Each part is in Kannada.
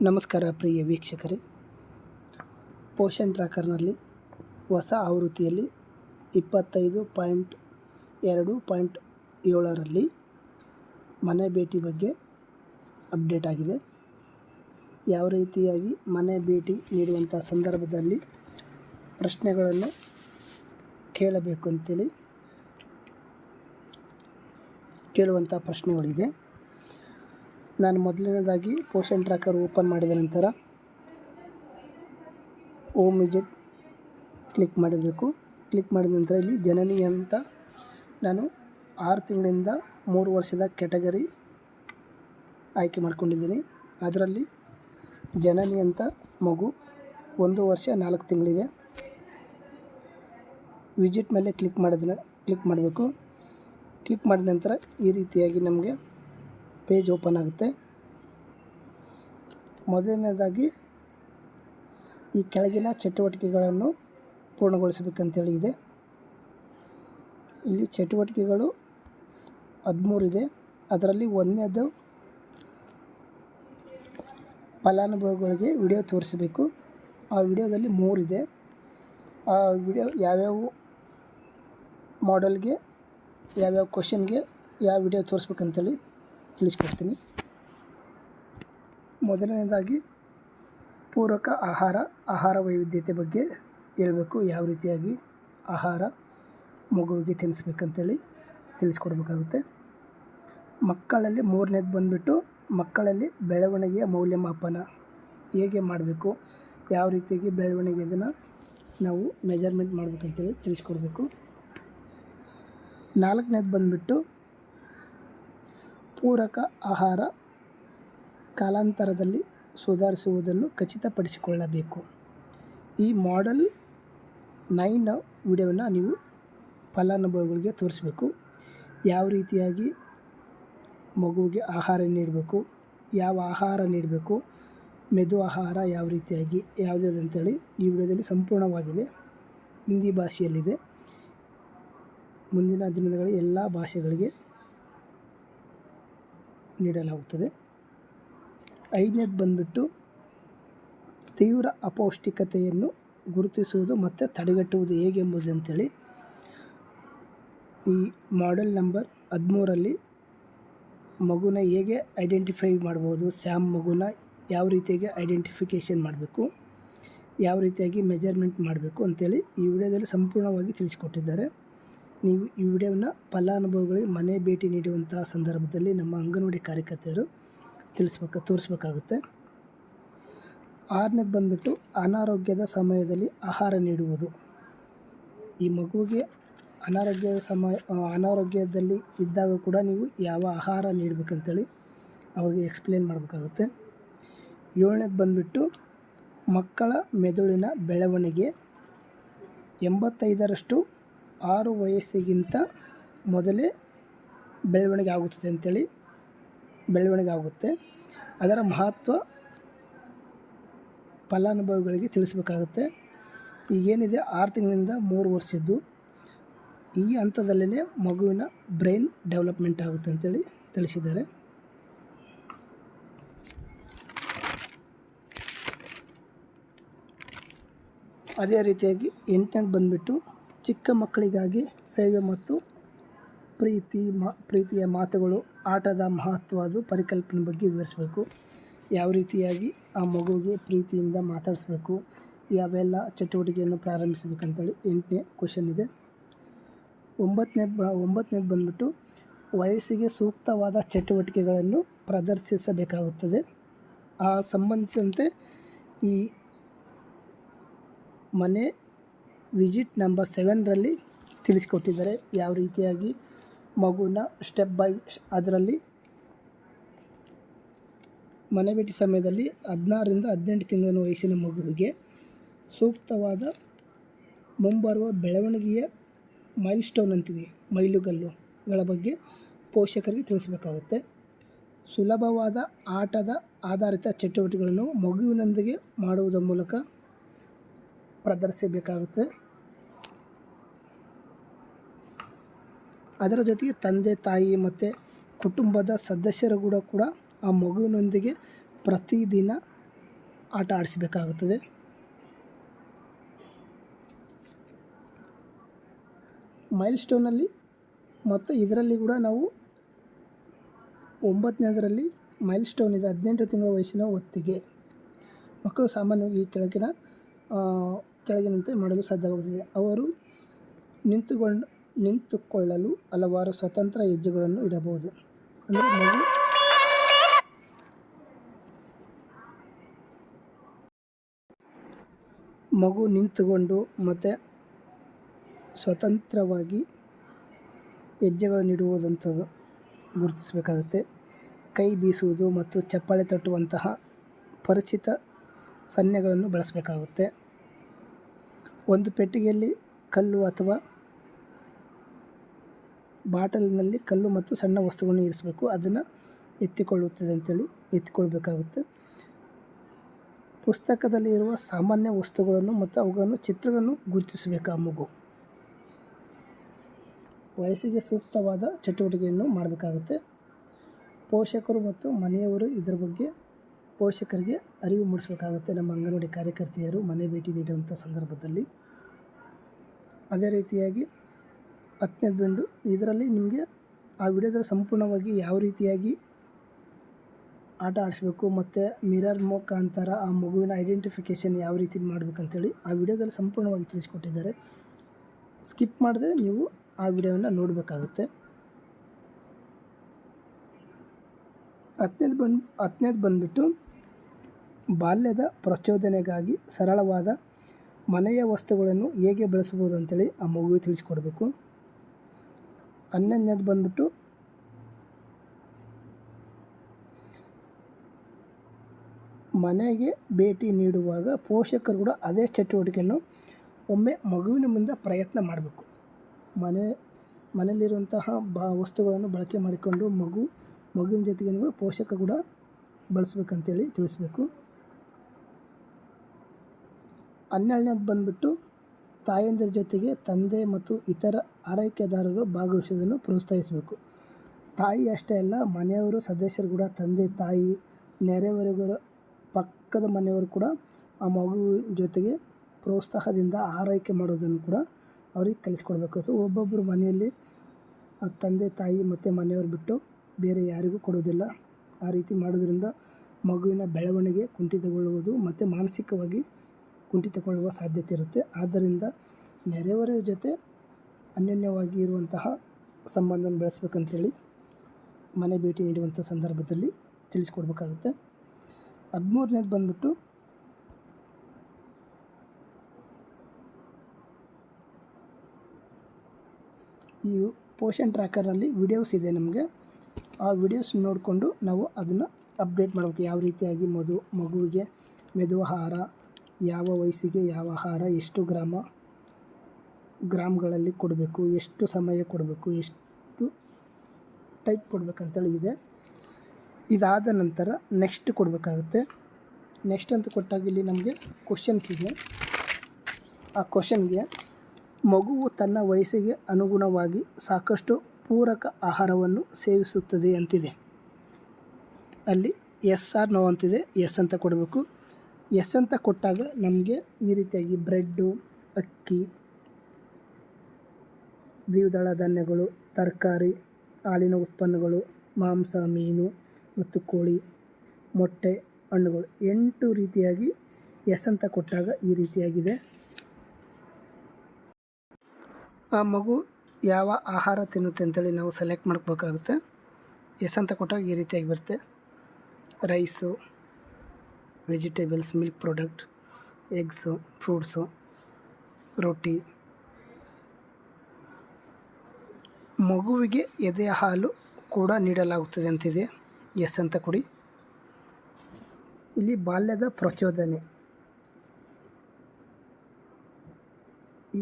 ನಮಸ್ಕಾರ ಪ್ರಿಯ ವೀಕ್ಷಕರೇ, ಪೋಷನ್ ಟ್ರ್ಯಾಕರ್ನಲ್ಲಿ ಹೊಸ ಆವೃತ್ತಿಯಲ್ಲಿ 25.2.7ರಲ್ಲಿ ಮನೆ ಭೇಟಿ ಬಗ್ಗೆ ಅಪ್ಡೇಟ್ ಆಗಿದೆ. ಯಾವ ರೀತಿಯಾಗಿ ಮನೆ ಭೇಟಿ ನೀಡುವಂಥ ಸಂದರ್ಭದಲ್ಲಿ ಪ್ರಶ್ನೆಗಳನ್ನು ಕೇಳಬೇಕು ಅಂತೇಳಿ ಕೇಳುವಂಥ ಪ್ರಶ್ನೆಗಳಿದೆ. ನಾನು ಮೊದಲನೇದಾಗಿ ಪೋಷನ್ ಟ್ರ್ಯಾಕರ್ ಓಪನ್ ಮಾಡಿದ ನಂತರ ಹೋಮ್ ವಿಜಿಟ್ ಕ್ಲಿಕ್ ಮಾಡಬೇಕು. ಕ್ಲಿಕ್ ಮಾಡಿದ ನಂತರ ಇಲ್ಲಿ ಜನನಿ ಅಂತ ನಾನು 6 ತಿಂಗಳಿಂದ 3 ವರ್ಷದ ಕ್ಯಾಟಗರಿ ಆಯ್ಕೆ ಮಾಡ್ಕೊಂಡಿದ್ದೀನಿ. ಅದರಲ್ಲಿ ಜನನಿ ಅಂತ ಮಗು 1 ವರ್ಷ 4 ತಿಂಗಳಿದೆ. ವಿಜಿಟ್ ಮೇಲೆ ಕ್ಲಿಕ್ ಮಾಡಬೇಕು. ಕ್ಲಿಕ್ ಮಾಡಿದ ನಂತರ ಈ ರೀತಿಯಾಗಿ ನಮಗೆ ಪೇಜ್ ಓಪನ್ ಆಗುತ್ತೆ. ಮೊದಲನೇದಾಗಿ ಈ ಕೆಳಗಿನ ಚಟುವಟಿಕೆಗಳನ್ನು ಪೂರ್ಣಗೊಳಿಸಬೇಕಂತೇಳಿ ಇದೆ. ಇಲ್ಲಿ ಚಟುವಟಿಕೆಗಳು 13 ಇದೆ. ಅದರಲ್ಲಿ ಒಂದನೇದು ಫಲಾನುಭವಿಗಳಿಗೆ ವಿಡಿಯೋ ತೋರಿಸಬೇಕು. ಆ ವಿಡಿಯೋದಲ್ಲಿ 3 ಇದೆ. ಆ ವಿಡಿಯೋ ಯಾವ್ಯಾವ ಮಾಡೆಲ್ಗೆ ಯಾವ್ಯಾವ ಕ್ವಶನ್ಗೆ ಯಾವ ವಿಡಿಯೋ ತೋರಿಸ್ಬೇಕಂತೇಳಿ ತಿಳಿಸ್ಕೊಡ್ತೀನಿ. ಮೊದಲನೇದಾಗಿ ಪೂರಕ ಆಹಾರ ವೈವಿಧ್ಯತೆ ಬಗ್ಗೆ ಹೇಳಬೇಕು. ಯಾವ ರೀತಿಯಾಗಿ ಆಹಾರ ಮಗುವಿಗೆ ತಿನ್ನಿಸ್ಬೇಕಂತೇಳಿ ತಿಳಿಸ್ಕೊಡ್ಬೇಕಾಗುತ್ತೆ. ಮಕ್ಕಳಲ್ಲಿ 3ನೇದು ಬಂದುಬಿಟ್ಟು ಮಕ್ಕಳಲ್ಲಿ ಬೆಳವಣಿಗೆಯ ಮೌಲ್ಯಮಾಪನ ಹೇಗೆ ಮಾಡಬೇಕು, ಯಾವ ರೀತಿಯಾಗಿ ಬೆಳವಣಿಗೆಯನ್ನು ನಾವು ಮೆಜರ್ಮೆಂಟ್ ಮಾಡಬೇಕಂತೇಳಿ ತಿಳಿಸ್ಕೊಡ್ಬೇಕು. 4ನೇದು ಬಂದುಬಿಟ್ಟು ಪೂರಕ ಆಹಾರ ಕಾಲಾಂತರದಲ್ಲಿ ಸುಧಾರಿಸುವುದನ್ನು ಖಚಿತಪಡಿಸಿಕೊಳ್ಳಬೇಕು. ಈ ಮಾಡೆಲ್ 9 ವಿಡಿಯೋವನ್ನು ನೀವು ಫಲಾನುಭವಿಗಳಿಗೆ ತೋರಿಸಬೇಕು. ಯಾವ ರೀತಿಯಾಗಿ ಮಗುವಿಗೆ ಆಹಾರ ನೀಡಬೇಕು, ಯಾವ ಆಹಾರ ನೀಡಬೇಕು, ಮೆದು ಆಹಾರ ಯಾವ ರೀತಿಯಾಗಿ ಯಾವುದಂತೇಳಿ ಈ ವಿಡಿಯೋದಲ್ಲಿ ಸಂಪೂರ್ಣವಾಗಿದೆ. ಹಿಂದಿ ಭಾಷೆಯಲ್ಲಿದೆ. ಮುಂದಿನ ದಿನಗಳಲ್ಲಿ ಎಲ್ಲ ಭಾಷೆಗಳಿಗೆ ನೀಡಲಾಗುತ್ತದೆ. 5ನೇದು ಬಂದುಬಿಟ್ಟು ತೀವ್ರ ಅಪೌಷ್ಟಿಕತೆಯನ್ನು ಗುರುತಿಸುವುದು ಮತ್ತು ತಡೆಗಟ್ಟುವುದು ಹೇಗೆ ಎಂಬುದಂತೇಳಿ ಈ ಮಾಡೆಲ್ ನಂಬರ್ 13ರಲ್ಲಿ ಮಗುನ ಹೇಗೆ ಐಡೆಂಟಿಫೈ ಮಾಡ್ಬೋದು, ಸ್ಯಾಮ್ ಮಗುನ ಯಾವ ರೀತಿಯಾಗಿ ಐಡೆಂಟಿಫಿಕೇಷನ್ ಮಾಡಬೇಕು, ಯಾವ ರೀತಿಯಾಗಿ ಮೆಜರ್ಮೆಂಟ್ ಮಾಡಬೇಕು ಅಂತೇಳಿ ಈ ವಿಡಿಯೋದಲ್ಲಿ ಸಂಪೂರ್ಣವಾಗಿ ತಿಳಿಸಿಕೊಟ್ಟಿದ್ದಾರೆ. ನೀವು ಈ ವಿಡಿಯೋವನ್ನು ಫಲಾನುಭವಿಗಳಿಗೆ ಮನೆ ಭೇಟಿ ನೀಡುವಂತಹ ಸಂದರ್ಭದಲ್ಲಿ ನಮ್ಮ ಅಂಗನವಾಡಿ ಕಾರ್ಯಕರ್ತೆಯರು ತೋರಿಸ್ಬೇಕಾಗುತ್ತೆ. 6ನೇದು ಬಂದುಬಿಟ್ಟು ಅನಾರೋಗ್ಯದ ಸಮಯದಲ್ಲಿ ಆಹಾರ ನೀಡುವುದು. ಈ ಮಗುವಿಗೆ ಅನಾರೋಗ್ಯದಲ್ಲಿ ಇದ್ದಾಗ ಕೂಡ ನೀವು ಯಾವ ಆಹಾರ ನೀಡಬೇಕಂತೇಳಿ ಅವ್ರಿಗೆ ಎಕ್ಸ್ಪ್ಲೇನ್ ಮಾಡಬೇಕಾಗುತ್ತೆ. 7ನೇದು ಬಂದುಬಿಟ್ಟು ಮಕ್ಕಳ ಮೆದುಳಿನ ಬೆಳವಣಿಗೆ 85% 6 ವಯಸ್ಸಿಗಿಂತ ಮೊದಲೇ ಬೆಳವಣಿಗೆ ಆಗುತ್ತೆ. ಅದರ ಮಹತ್ವ ಫಲಾನುಭವಿಗಳಿಗೆ ತಿಳಿಸಬೇಕಾಗುತ್ತೆ. ಈಗೇನಿದೆ 6 ತಿಂಗಳಿಂದ 3 ವರ್ಷದ್ದು ಈ ಹಂತದಲ್ಲೇ ಮಗುವಿನ ಬ್ರೈನ್ ಡೆವಲಪ್ಮೆಂಟ್ ಆಗುತ್ತೆ ಅಂತೇಳಿ ತಿಳಿಸಿದ್ದಾರೆ. ಅದೇ ರೀತಿಯಾಗಿ 8ನೇದು ಬಂದುಬಿಟ್ಟು ಚಿಕ್ಕ ಮಕ್ಕಳಿಗಾಗಿ ಸೇವೆ ಮತ್ತು ಪ್ರೀತಿಯ ಮಾತುಗಳು, ಆಟದ ಮಹತ್ವದ ಪರಿಕಲ್ಪನೆ ಬಗ್ಗೆ ವಿವರಿಸಬೇಕು. ಯಾವ ರೀತಿಯಾಗಿ ಆ ಮಗುವಿಗೆ ಪ್ರೀತಿಯಿಂದ ಮಾತಾಡಿಸ್ಬೇಕು, ಯಾವೆಲ್ಲ ಚಟುವಟಿಕೆಯನ್ನು ಪ್ರಾರಂಭಿಸಬೇಕಂತೇಳಿ 8ನೇ ಕ್ವಶನ್ ಇದೆ. 9ನೇದು ಬಂದುಬಿಟ್ಟು ವಯಸ್ಸಿಗೆ ಸೂಕ್ತವಾದ ಚಟುವಟಿಕೆಗಳನ್ನು ಪ್ರದರ್ಶಿಸಬೇಕಾಗುತ್ತದೆ. ಆ ಸಂಬಂಧಿಸಿದಂತೆ ಈ ಮನೆ ವಿಜಿಟ್ ನಂಬರ್ 7ರಲ್ಲಿ ತಿಳಿಸಿಕೊಟ್ಟಿದ್ದಾರೆ. ಯಾವ ರೀತಿಯಾಗಿ ಮಗುನ ಸ್ಟೆಪ್ ಬೈ ಅದರಲ್ಲಿ ಮನೆ ಭೇಟಿ ಸಮಯದಲ್ಲಿ 16ರಿಂದ 18 ತಿಂಗಳ ವಯಸ್ಸಿನ ಮಗುವಿಗೆ ಸೂಕ್ತವಾದ ಮುಂಬರುವ ಬೆಳವಣಿಗೆಯ ಮೈಲ್ಸ್ಟೋನ್ ಅಂತೀವಿ, ಮೈಲುಗಲ್ಲುಗಳ ಬಗ್ಗೆ ಪೋಷಕರಿಗೆ ತಿಳಿಸಬೇಕಾಗುತ್ತೆ. ಸುಲಭವಾದ ಆಟದ ಆಧಾರಿತ ಚಟುವಟಿಕೆಗಳನ್ನು ಮಗುವಿನೊಂದಿಗೆ ಮಾಡುವುದರ ಮೂಲಕ ಪ್ರದರ್ಶಿಸಬೇಕಾಗುತ್ತೆ. ಅದರ ಜೊತೆಗೆ ತಂದೆ ತಾಯಿ ಮತ್ತು ಕುಟುಂಬದ ಸದಸ್ಯರು ಕೂಡ ಆ ಮಗುವಿನೊಂದಿಗೆ ಪ್ರತಿದಿನ ಆಟ ಆಡಿಸಬೇಕಾಗುತ್ತದೆ. ಮೈಲ್ ಸ್ಟೋನಲ್ಲಿ ಮತ್ತು ಇದರಲ್ಲಿ ಕೂಡ ನಾವು 9ನೇದರಲ್ಲಿ ಮೈಲ್ ಸ್ಟೋನ್ ಇದೆ. 18 ತಿಂಗಳ ವಯಸ್ಸಿನ ಹೊತ್ತಿಗೆ ಮಕ್ಕಳು ಸಾಮಾನ್ಯವಾಗಿ ಈ ಕೆಳಗಿನಂತೆ ಮಾಡಲು ಸಾಧ್ಯವಾಗುತ್ತದೆ. ಅವರು ನಿಂತುಕೊಳ್ಳಲು ಹಲವಾರು ಸ್ವತಂತ್ರ ಹೆಜ್ಜೆಗಳನ್ನು ಇಡಬಹುದು. ಅಂದರೆ ಮಗು ನಿಂತುಕೊಂಡು ಮತ್ತು ಸ್ವತಂತ್ರವಾಗಿ ಹೆಜ್ಜೆಗಳನ್ನು ಇಡುವುದಂಥದ್ದು ಗುರುತಿಸಬೇಕಾಗುತ್ತೆ. ಕೈ ಬೀಸುವುದು ಮತ್ತು ಚಪ್ಪಾಳೆ ತಟ್ಟುವಂತಹ ಪರಿಚಿತ ಸನ್ನೆಗಳನ್ನು ಬಳಸಬೇಕಾಗುತ್ತೆ. ಒಂದು ಪೆಟ್ಟಿಗೆಯಲ್ಲಿ ಕಲ್ಲು ಅಥವಾ ಬಾಟಲಿನಲ್ಲಿ ಕಲ್ಲು ಮತ್ತು ಸಣ್ಣ ವಸ್ತುಗಳನ್ನು ಇರಿಸಬೇಕು. ಅದನ್ನು ಎತ್ತಿಕೊಳ್ಳುತ್ತದೆ ಅಂತೇಳಿ ಎತ್ತಿಕೊಳ್ಬೇಕಾಗುತ್ತೆ. ಪುಸ್ತಕದಲ್ಲಿ ಇರುವ ಸಾಮಾನ್ಯ ವಸ್ತುಗಳನ್ನು ಮತ್ತು ಅವುಗಳನ್ನು ಚಿತ್ರಗಳನ್ನು ಗುರುತಿಸಬೇಕು. ಆ ಮಗು ವಯಸ್ಸಿಗೆ ಸೂಕ್ತವಾದ ಚಟುವಟಿಕೆಯನ್ನು ಮಾಡಬೇಕಾಗುತ್ತೆ. ಪೋಷಕರು ಮತ್ತು ಮನೆಯವರು ಇದರ ಬಗ್ಗೆ ಪೋಷಕರಿಗೆ ಅರಿವು ಮೂಡಿಸಬೇಕಾಗುತ್ತೆ. ನಮ್ಮ ಅಂಗನವಾಡಿ ಕಾರ್ಯಕರ್ತೆಯರು ಮನೆ ಭೇಟಿ ನೀಡುವಂಥ ಸಂದರ್ಭದಲ್ಲಿ. ಅದೇ ರೀತಿಯಾಗಿ 10ನೇ ಬೆಂಡು ಇದರಲ್ಲಿ ನಿಮಗೆ ಆ ವಿಡಿಯೋದಲ್ಲಿ ಸಂಪೂರ್ಣವಾಗಿ ಯಾವ ರೀತಿಯಾಗಿ ಆಟ ಆಡಿಸ್ಬೇಕು ಮತ್ತು ಮಿರರ್ ಮುಖಾಂತರ ಆ ಮಗುವಿನ ಐಡೆಂಟಿಫಿಕೇಷನ್ ಯಾವ ರೀತಿ ಮಾಡಬೇಕಂತೇಳಿ ಆ ವಿಡಿಯೋದಲ್ಲಿ ಸಂಪೂರ್ಣವಾಗಿ ತಿಳಿಸ್ಕೊಟ್ಟಿದ್ದಾರೆ. ಸ್ಕಿಪ್ ಮಾಡದೆ ನೀವು ಆ ವಿಡಿಯೋವನ್ನು ನೋಡಬೇಕಾಗುತ್ತೆ. 10ನೇದು ಬಂದುಬಿಟ್ಟು ಬಾಲ್ಯದ ಪ್ರಚೋದನೆಗಾಗಿ ಸರಳವಾದ ಮನೆಯ ವಸ್ತುಗಳನ್ನು ಹೇಗೆ ಬಳಸ್ಬೋದು ಅಂತೇಳಿ ಆ ಮಗುವಿಗೆ ತಿಳಿಸ್ಕೊಡ್ಬೇಕು. 11ನೇದು ಬಂದುಬಿಟ್ಟು ಮನೆಗೆ ಭೇಟಿ ನೀಡುವಾಗ ಪೋಷಕರು ಕೂಡ ಅದೇ ಚಟುವಟಿಕೆಯನ್ನು ಒಮ್ಮೆ ಮಗುವಿನ ಮುಂದೆ ಪ್ರಯತ್ನ ಮಾಡಬೇಕು. ಮನೆಯಲ್ಲಿರುವಂತಹ ವಸ್ತುಗಳನ್ನು ಬಳಕೆ ಮಾಡಿಕೊಂಡು ಮಗುವಿನ ಜೊತೆಗೆ ಪೋಷಕರು ಕೂಡ ಬಳಸಬೇಕಂತೇಳಿ ತಿಳಿಸ್ಬೇಕು. 12ನೇದು ಬಂದುಬಿಟ್ಟು ತಾಯಂದಿರ ಜೊತೆಗೆ ತಂದೆ ಮತ್ತು ಇತರ ಆರೈಕೆದಾರರು ಭಾಗವಹಿಸೋದನ್ನು ಪ್ರೋತ್ಸಾಹಿಸಬೇಕು. ತಾಯಿ ಅಷ್ಟೇ ಅಲ್ಲ, ಮನೆಯವರು ಸದಸ್ಯರು ಕೂಡ ತಂದೆ ತಾಯಿ ನೆರೆಹೊರೆಯವರ ಪಕ್ಕದ ಮನೆಯವರು ಕೂಡ ಆ ಮಗುವಿನ ಜೊತೆಗೆ ಪ್ರೋತ್ಸಾಹದಿಂದ ಆರೈಕೆ ಮಾಡೋದನ್ನು ಕೂಡ ಅವ್ರಿಗೆ ಕಲಿಸ್ಕೊಡ್ಬೇಕು. ಒಬ್ಬೊಬ್ಬರು ಮನೆಯಲ್ಲಿ ತಂದೆ ತಾಯಿ ಮತ್ತು ಮನೆಯವರು ಬಿಟ್ಟು ಬೇರೆ ಯಾರಿಗೂ ಕೊಡೋದಿಲ್ಲ. ಆ ರೀತಿ ಮಾಡೋದ್ರಿಂದ ಮಗುವಿನ ಬೆಳವಣಿಗೆ ಕುಂಠಿತಗೊಳ್ಳುವುದು ಮತ್ತು ಮಾನಸಿಕವಾಗಿ ಕುಂಠಿತಗೊಳ್ಳುವ ಸಾಧ್ಯತೆ ಇರುತ್ತೆ. ಆದ್ದರಿಂದ ನೆರೆಹೊರೆಯ ಜೊತೆ ಅನ್ಯೋನ್ಯವಾಗಿ ಇರುವಂತಹ ಸಂಬಂಧವನ್ನು ಬೆಳೆಸ್ಬೇಕಂತೇಳಿ ಮನೆ ಭೇಟಿ ನೀಡುವಂಥ ಸಂದರ್ಭದಲ್ಲಿ ತಿಳಿಸ್ಕೊಡ್ಬೇಕಾಗುತ್ತೆ. 13ನೇದು ಬಂದುಬಿಟ್ಟು ಈ ಪೋಷನ್ ಟ್ರ್ಯಾಕರ್ನಲ್ಲಿ ವಿಡಿಯೋಸ್ ಇದೆ ನಮಗೆ. ಆ ವಿಡಿಯೋಸ್ ನೋಡಿಕೊಂಡು ನಾವು ಅದನ್ನು ಅಪ್ಡೇಟ್ ಮಾಡಬೇಕು. ಯಾವ ರೀತಿಯಾಗಿ ಮಗುವಿಗೆ ಮೆದು ಆಹಾರ, ಯಾವ ವಯಸ್ಸಿಗೆ ಯಾವ ಆಹಾರ, ಎಷ್ಟು ಗ್ರಾಮ್ಗಳಲ್ಲಿ ಕೊಡಬೇಕು, ಎಷ್ಟು ಸಮಯ ಕೊಡಬೇಕು, ಎಷ್ಟು ಟೈಪ್ ಕೊಡಬೇಕಂತೇಳಿ ಇದೆ. ಇದಾದ ನಂತರ ನೆಕ್ಸ್ಟ್ ಕೊಡಬೇಕಾಗುತ್ತೆ. ನೆಕ್ಸ್ಟ್ ಅಂತ ಕೊಟ್ಟಾಗ ಇಲ್ಲಿ ನಮಗೆ ಕ್ವಶನ್ಸ್ ಇದೆ. ಆ ಕ್ವಶನ್ಗೆ ಮಗುವು ತನ್ನ ವಯಸ್ಸಿಗೆ ಅನುಗುಣವಾಗಿ ಸಾಕಷ್ಟು ಪೂರಕ ಆಹಾರವನ್ನು ಸೇವಿಸುತ್ತದೆ ಅಂತಿದೆ. ಅಲ್ಲಿ ಎಸ್ ಆರ್ ನೋ ಅಂತಿದೆ. ಎಸ್ ಅಂತ ಕೊಡಬೇಕು. ಎಸ್ ಅಂತ ಕೊಟ್ಟಾಗ ನಮಗೆ ಈ ರೀತಿಯಾಗಿ ಬ್ರೆಡ್ಡು, ಅಕ್ಕಿ, ದ್ವಿದಳ ಧಾನ್ಯಗಳು, ತರಕಾರಿ, ಹಾಲಿನ ಉತ್ಪನ್ನಗಳು, ಮಾಂಸ, ಮೀನು ಮತ್ತು ಕೋಳಿ, ಮೊಟ್ಟೆ, ಹಣ್ಣುಗಳು 8 ರೀತಿಯಾಗಿ ಎಸ್ ಅಂತ ಕೊಟ್ಟಾಗ ಈ ರೀತಿಯಾಗಿದೆ. ಆ ಮಗು ಯಾವ ಆಹಾರ ತಿನ್ನುತ್ತೆ ಅಂತೇಳಿ ನಾವು ಸೆಲೆಕ್ಟ್ ಮಾಡ್ಕೋಬೇಕಾಗುತ್ತೆ. ಎಸ್ ಅಂತ ಕೊಟ್ಟಾಗ ಈ ರೀತಿಯಾಗಿ ಬರುತ್ತೆ. Rice, vegetables, milk product, eggs, fruits, ರೊಟ್ಟಿ. ಮಗುವಿಗೆ ಎದೆಯ ಹಾಲು ಕೂಡ ನೀಡಲಾಗುತ್ತದೆ ಅಂತಿದೆ. ಎಸ್ ಅಂತ ಕೊಡಿ. ಇಲ್ಲಿ ಪ್ರಚೋದನೆ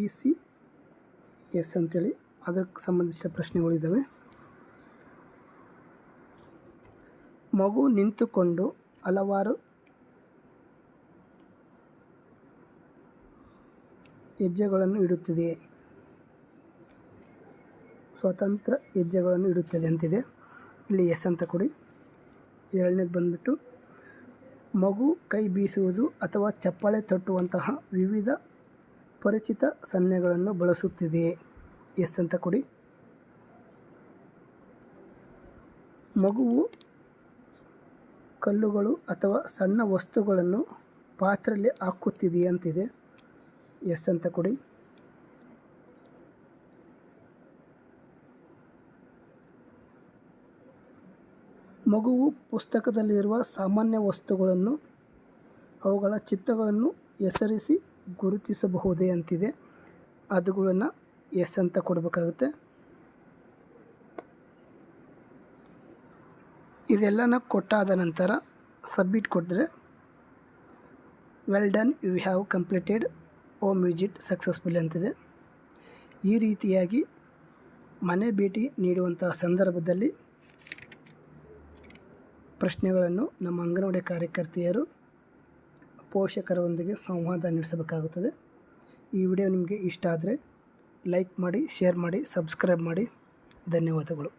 EC ಎಸ್ ಅಂತೇಳಿ ಅದಕ್ಕೆ ಸಂಬಂಧಿಸಿದ ಪ್ರಶ್ನೆಗಳಿದ್ದಾವೆ. ಮಗು ನಿಂತುಕೊಂಡು ಹಲವಾರು ಹೆಜ್ಜೆಗಳನ್ನು ಇಡುತ್ತದೆ. ಸ್ವತಂತ್ರ ಹೆಜ್ಜೆಗಳನ್ನು ಇಡುತ್ತದೆ ಅಂತಿದೆ. ಇಲ್ಲಿ ಎಸ್ ಅಂತ ಕೊಡಿ. 2ನೇದು ಬಂದುಬಿಟ್ಟು ಮಗು ಕೈ ಬೀಸುವುದು ಅಥವಾ ಚಪ್ಪಾಳೆ ತಟ್ಟುವಂತಹ ವಿವಿಧ ಪರಿಚಿತ ಸನ್ನೆಗಳನ್ನು ಬಳಸುತ್ತಿದೆಯೇ? ಎಸ್ ಅಂತ ಕೊಡಿ. ಮಗುವು ಕಲ್ಲುಗಳು ಅಥವಾ ಸಣ್ಣ ವಸ್ತುಗಳನ್ನು ಪಾತ್ರೆಯಲ್ಲಿ ಹಾಕುತ್ತಿದೆಯೇ ಅಂತಿದೆ. ಎಸ್ ಅಂತ ಕೊಡಿ. ಮಗುವು ಪುಸ್ತಕದಲ್ಲಿರುವ ಸಾಮಾನ್ಯ ವಸ್ತುಗಳನ್ನು ಅವುಗಳ ಚಿತ್ರಗಳನ್ನು ಹೆಸರಿಸಿ ಗುರುತಿಸಬಹುದೇ ಅಂತಿದೆ. ಅದುಗಳನ್ನು ಎಸ್ ಅಂತ ಕೊಡಬೇಕಾಗುತ್ತೆ. ಇದೆಲ್ಲನ ಕೊಟ್ಟಾದ ನಂತರ ಸಬ್ಮಿಟ್ ಕೊಟ್ಟರೆ well done, you have completed home visit successfully ಅಂತಿದೆ. ಈ ರೀತಿಯಾಗಿ ಮನೆ ಭೇಟಿ ನೀಡುವಂತಹ ಸಂದರ್ಭದಲ್ಲಿ ಪ್ರಶ್ನೆಗಳನ್ನು ನಮ್ಮ ಅಂಗನವಾಡಿ ಕಾರ್ಯಕರ್ತೆಯರು ಪೋಷಕರೊಂದಿಗೆ ಸಂವಾದ ನಡೆಸಬೇಕಾಗುತ್ತದೆ. ಈ ವಿಡಿಯೋ ನಿಮಗೆ ಇಷ್ಟ ಆದರೆ ಲೈಕ್ ಮಾಡಿ, ಶೇರ್ ಮಾಡಿ, ಸಬ್ಸ್ಕ್ರೈಬ್ ಮಾಡಿ. ಧನ್ಯವಾದಗಳು.